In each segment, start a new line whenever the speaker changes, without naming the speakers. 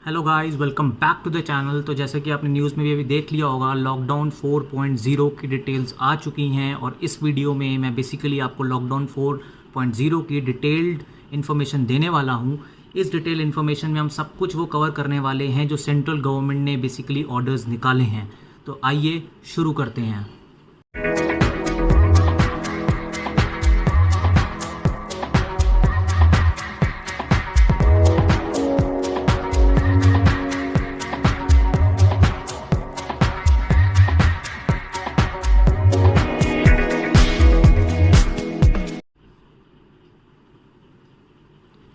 Hello guys, welcome back to the channel. तो जैसे कि आपने न्यूज़ में भी अभी देख लिया होगा, लॉकडाउन 4.0 की डिटेल्स आ चुकी हैं और इस वीडियो में मैं बेसिकली आपको लॉकडाउन 4.0 की डिटेल्ड इन्फॉर्मेशन देने वाला हूं। इस डिटेल इन्फॉर्मेशन में हम सब कुछ वो कवर करने वाले हैं जो सेंट्रल गवर्नमेंट ने बेसिकली ऑर्डर्स निकाले हैं। तो आइए शुरू करते हैं।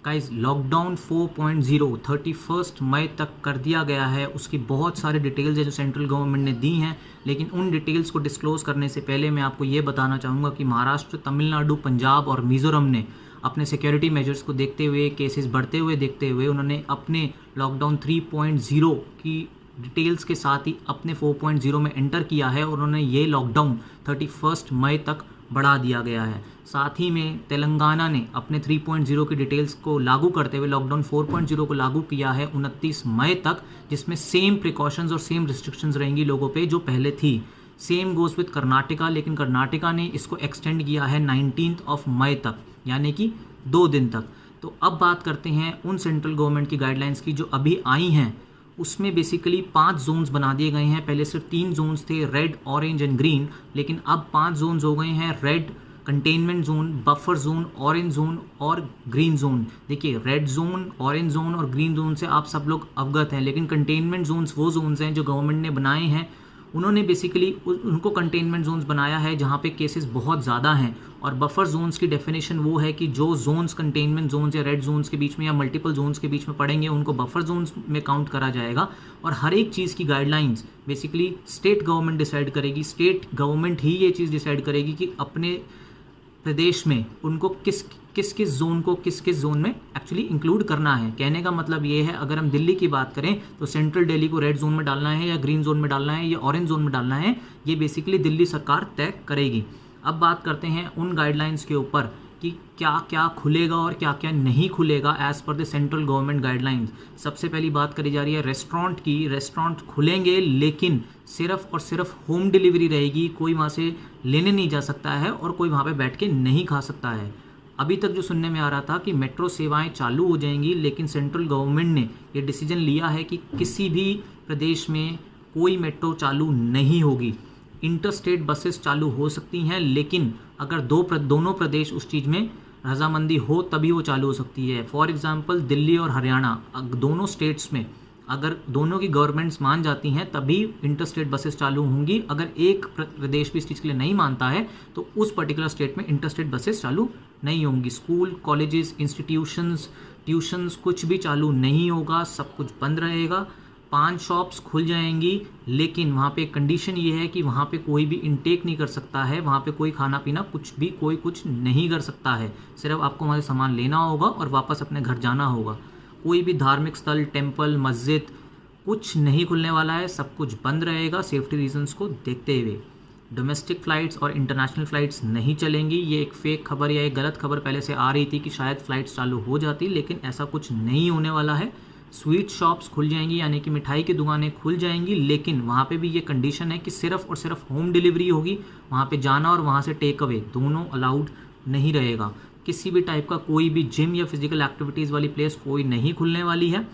गाइस, लॉकडाउन 4.0 31 मई तक कर दिया गया है। उसकी बहुत सारे डिटेल्स है जो सेंट्रल गवर्नमेंट ने दी हैं, लेकिन उन डिटेल्स को डिस्क्लोज करने से पहले मैं आपको ये बताना चाहूँगा कि महाराष्ट्र, तमिलनाडु, पंजाब और मिज़ोरम ने अपने सिक्योरिटी मेजर्स को देखते हुए, केसेस बढ़ते हुए देखते हुए, उन्होंने अपने लॉकडाउन 3.0 की डिटेल्स के साथ ही अपने 4.0 में एंटर किया है और उन्होंने ये लॉकडाउन 31 मई तक बढ़ा दिया गया है। साथ ही में तेलंगाना ने अपने 3.0 की डिटेल्स को लागू करते हुए लॉकडाउन 4.0 को लागू किया है 29 मई तक, जिसमें सेम प्रिकॉशंस और सेम रिस्ट्रिक्शंस रहेंगी लोगों पे जो पहले थी। सेम गोज विद कर्नाटका, लेकिन कर्नाटका ने इसको एक्सटेंड किया है 19 मई तक, यानी कि 2 दिन तक। तो अब बात करते हैं उन सेंट्रल गवर्नमेंट की गाइडलाइंस की जो अभी आई हैं। उसमें बेसिकली 5 जोन्स बना दिए गए हैं। पहले सिर्फ 3 जोन्स थे, रेड, ऑरेंज एंड ग्रीन, लेकिन अब 5 जोन्स हो गए हैं। Red containment zone, buffer zone, orange zone और ग्रीन जोन। देखिए, रेड जोन, ऑरेंज जोन और ग्रीन जोन से आप सब लोग अवगत हैं, लेकिन कंटेनमेंट जोन्स वो जोन्स हैं जो गवर्नमेंट ने बनाए हैं। उन्होंने बेसिकली उनको कंटेनमेंट जोन्स बनाया है जहाँ पे केसेस बहुत ज़्यादा हैं। और बफर जोन्स की डेफिनेशन वो है कि जो जोन्स कंटेनमेंट जोन्स या रेड जोन्स के बीच में या मल्टीपल जोन्स के बीच में पड़ेंगे उनको बफर जोन्स में काउंट करा जाएगा। और हर एक चीज़ की guidelines basically state government decide करेगी। स्टेट गवर्नमेंट ही ये चीज़ डिसाइड करेगी कि अपने प्रदेश में उनको किस किस जोन को किस जोन में एक्चुअली इंक्लूड करना है। कहने का मतलब ये है, अगर हम दिल्ली की बात करें तो सेंट्रल दिल्ली को रेड जोन में डालना है या ग्रीन जोन में डालना है या ऑरेंज जोन में डालना है, ये बेसिकली दिल्ली सरकार तय करेगी। अब बात करते हैं उन गाइडलाइंस के ऊपर कि क्या क्या खुलेगा और क्या क्या नहीं खुलेगा as per the central government guidelines. सबसे पहली बात करी जा रही है रेस्टोरेंट की। रेस्टोरेंट खुलेंगे, लेकिन सिर्फ और सिर्फ होम डिलीवरी रहेगी। कोई वहाँ से लेने नहीं जा सकता है और कोई वहाँ पे बैठ के नहीं खा सकता है। अभी तक जो सुनने में आ रहा था कि मेट्रो सेवाएं चालू हो जाएंगी, लेकिन सेंट्रल गवर्नमेंट ने ये डिसीजन लिया है कि किसी भी प्रदेश में कोई मेट्रो चालू नहीं होगी। इंटरस्टेट बसेस चालू हो सकती हैं, लेकिन अगर दोनों प्रदेश उस चीज़ में रजामंदी हो तभी वो चालू हो सकती है। फॉर एग्जांपल दिल्ली और हरियाणा, दोनों स्टेट्स में अगर दोनों की गवर्नमेंट्स मान जाती हैं तभी इंटरस्टेट बसेस चालू होंगी। अगर एक प्रदेश भी इस चीज़ के लिए नहीं मानता है तो उस पर्टिकुलर स्टेट में इंटरस्टेट बसेस चालू नहीं होंगी। स्कूल, कॉलेजेस, इंस्टीट्यूशंस, ट्यूशन्स कुछ भी चालू नहीं होगा, सब कुछ बंद रहेगा। पान शॉप्स खुल जाएंगी, लेकिन वहाँ पे कंडीशन ये है कि वहाँ पे कोई भी इनटेक नहीं कर सकता है। वहाँ पे कोई खाना पीना कुछ भी कोई कुछ नहीं कर सकता है। सिर्फ आपको वहाँ से सामान लेना होगा और वापस अपने घर जाना होगा। कोई भी धार्मिक स्थल, टेम्पल, मस्जिद कुछ नहीं खुलने वाला है, सब कुछ बंद रहेगा सेफ्टी रीजंस को देखते हुए। डोमेस्टिक फ़्लाइट्स और इंटरनेशनल फ़्लाइट्स नहीं चलेंगी। ये एक फेक खबर या एक गलत खबर पहले से आ रही थी कि शायद फ़्लाइट्स चालू हो जाती, लेकिन ऐसा कुछ नहीं होने वाला है। स्वीट शॉप्स खुल जाएंगी, यानी कि मिठाई की दुकानें खुल जाएंगी, लेकिन वहाँ पे भी ये कंडीशन है कि सिर्फ और सिर्फ होम डिलीवरी होगी। वहाँ पे जाना और वहाँ से टेक अवे दोनों अलाउड नहीं रहेगा। किसी भी टाइप का कोई भी जिम या फिजिकल एक्टिविटीज़ वाली प्लेस कोई नहीं खुलने वाली है।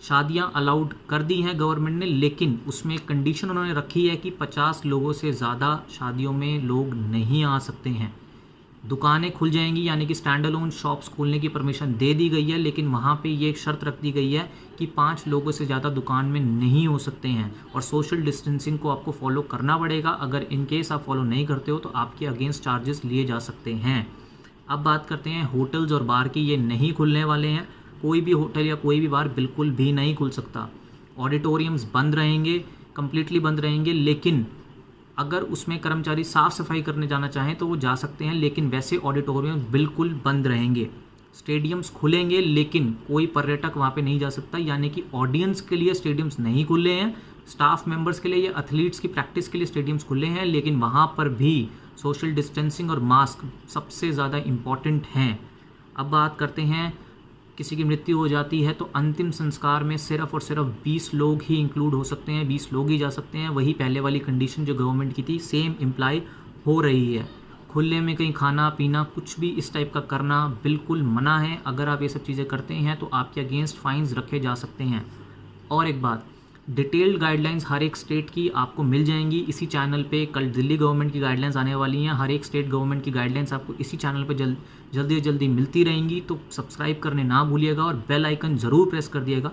शादियां अलाउड कर दी हैं गवर्नमेंट ने, लेकिन उसमें एक कंडीशन उन्होंने रखी है कि 50 लोगों से ज़्यादा शादियों में लोग नहीं आ सकते हैं। दुकानें खुल जाएंगी, यानी कि स्टैंड अलोन शॉप्स खोलने की परमिशन दे दी गई है, लेकिन वहाँ पे ये एक शर्त रख दी गई है कि 5 लोगों से ज़्यादा दुकान में नहीं हो सकते हैं और सोशल डिस्टेंसिंग को आपको फॉलो करना पड़ेगा। अगर इन केस आप फॉलो नहीं करते हो तो आपके अगेंस्ट चार्जेस लिए जा सकते हैं। अब बात करते हैं होटल्स और बार की। ये नहीं खुलने वाले हैं। कोई भी होटल या कोई भी बार बिल्कुल भी नहीं खुल सकता। ऑडिटोरियम्स बंद रहेंगे, कम्प्लीटली बंद रहेंगे, लेकिन अगर उसमें कर्मचारी साफ़ सफाई करने जाना चाहें तो वो जा सकते हैं, लेकिन वैसे ऑडिटोरियम बिल्कुल बंद रहेंगे। स्टेडियम्स खुलेंगे, लेकिन कोई पर्यटक वहाँ पे नहीं जा सकता, यानी कि ऑडियंस के लिए स्टेडियम्स नहीं खुले हैं। स्टाफ मेंबर्स के लिए या एथलीट्स की प्रैक्टिस के लिए स्टेडियम्स खुले हैं, लेकिन वहाँ पर भी सोशल डिस्टेंसिंग और मास्क सबसे ज़्यादा इम्पॉर्टेंट हैं। अब बात करते हैं किसी की मृत्यु हो जाती है तो अंतिम संस्कार में सिर्फ और सिर्फ 20 लोग ही इंक्लूड हो सकते हैं, 20 लोग ही जा सकते हैं। वही पहले वाली कंडीशन जो गवर्नमेंट की थी सेम इम्प्लाई हो रही है। खुले में कहीं खाना पीना कुछ भी इस टाइप का करना बिल्कुल मना है। अगर आप ये सब चीज़ें करते हैं तो आपके अगेंस्ट फाइन्स रखे जा सकते हैं। और एक बात, डिटेल्ड गाइडलाइंस हर एक स्टेट की आपको मिल जाएंगी इसी चैनल पे। कल दिल्ली गवर्नमेंट की गाइडलाइंस आने वाली हैं, हर एक स्टेट गवर्नमेंट की गाइडलाइंस आपको इसी चैनल पे जल्दी जल्दी मिलती रहेंगी। तो सब्सक्राइब करने ना भूलिएगा और बेल आइकन ज़रूर प्रेस कर दिएगा,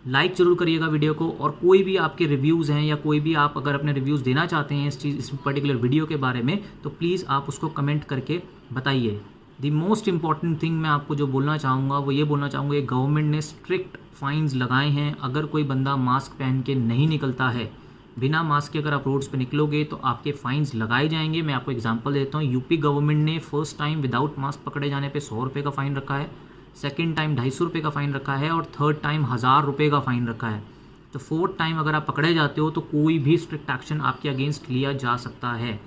लाइक ज़रूर करिएगा वीडियो को। और कोई भी आपके रिव्यूज़ हैं या कोई भी आप अगर अपने रिव्यूज़ देना चाहते हैं इस पर्टिकुलर वीडियो के बारे में तो प्लीज़ आप उसको कमेंट करके बताइए। द मोस्ट इम्पॉर्टेंट थिंग मैं आपको जो बोलना चाहूँगा वो ये बोलना चाहूँगा कि गवर्नमेंट ने स्ट्रिक्ट फाइन्स लगाए हैं। अगर कोई बंदा मास्क पहन के नहीं निकलता है, बिना मास्क के अगर आप रोड्स पे निकलोगे तो आपके फाइन्स लगाए जाएंगे। मैं आपको एग्जांपल देता हूँ, यूपी गवर्नमेंट ने फर्स्ट टाइम विदाउट मास्क पकड़े जाने पे 100 रुपये का फ़ाइन रखा है, सेकेंड टाइम 250 रुपये का फ़ाइन रखा है और थर्ड टाइम 1000 रुपये का फ़ाइन रखा है। तो फोर्थ टाइम अगर आप पकड़े जाते हो तो कोई भी स्ट्रिक्ट एक्शन आपके अगेंस्ट लिया जा सकता है।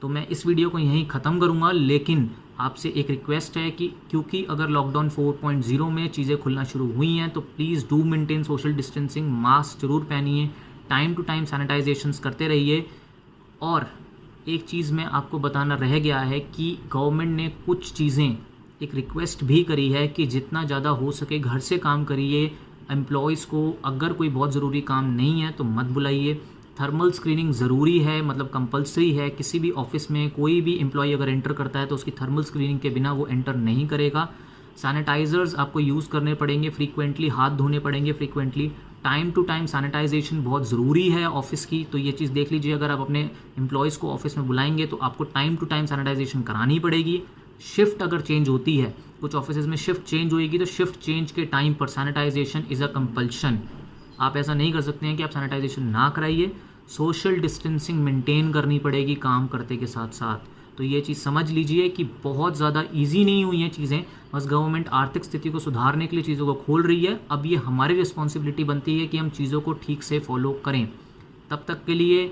तो मैं इस वीडियो को यहीं ख़त्म करूँगा, लेकिन आपसे एक रिक्वेस्ट है कि क्योंकि अगर लॉकडाउन 4.0 में चीज़ें खुलना शुरू हुई हैं तो please do maintain social distancing, mask जरूर पहनिए, टाइम टू टाइम सैनिटाइजेशंस करते रहिए। और एक चीज़ मैं आपको बताना रह गया है कि गवर्नमेंट ने कुछ चीज़ें एक रिक्वेस्ट भी करी है कि जितना ज़्यादा हो सके घर से काम करिए। एम्प्लॉयज़ को अगर कोई बहुत ज़रूरी काम नहीं है तो मत बुलाइए। थर्मल स्क्रीनिंग ज़रूरी है, मतलब कंपलसरी है। किसी भी ऑफिस में कोई भी एम्प्लॉय अगर एंटर करता है तो उसकी थर्मल स्क्रीनिंग के बिना वो एंटर नहीं करेगा। सैनिटाइज़र्स आपको यूज़ करने पड़ेंगे फ्रीक्वेंटली, हाथ धोने पड़ेंगे frequently. Time to time sanitization बहुत ज़रूरी है ऑफिस की, तो ये चीज़ देख लीजिए। अगर आप अपने एम्प्लॉयज़ को ऑफिस में बुलाएंगे तो आपको टाइम टू टाइम सैनिटाइजेशन करानी पड़ेगी। शिफ्ट अगर चेंज होती है, कुछ ऑफिस में शिफ्ट चेंज होएगी तो शिफ्ट चेंज के टाइम पर सैनिटाइजेशन इज़ अ कंपल्शन। आप ऐसा नहीं कर सकते हैं कि आप सैनिटाइजेशन ना कराइए। सोशल डिस्टेंसिंग मेंटेन करनी पड़ेगी काम करते के साथ साथ। तो ये चीज़ समझ लीजिए कि बहुत ज़्यादा इजी नहीं हुई हैं चीज़ें, बस गवर्नमेंट आर्थिक स्थिति को सुधारने के लिए चीज़ों को खोल रही है। अब ये हमारी रिस्पॉन्सिबिलिटी बनती है कि हम चीज़ों को ठीक से फॉलो करें। तब तक के लिए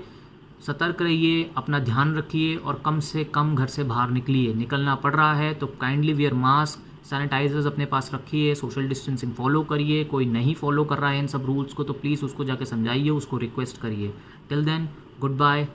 सतर्क रहिए, अपना ध्यान रखिए और कम से कम घर से बाहर निकलिए। निकलना पड़ रहा है तो काइंडली वियर मास्क, सैनिटाइजर्स अपने पास रखिए, सोशल डिस्टेंसिंग फॉलो करिए। कोई नहीं फॉलो कर रहा है इन सब रूल्स को तो प्लीज़ उसको जाके समझाइए, उसको रिक्वेस्ट करिए। Till then, good bye.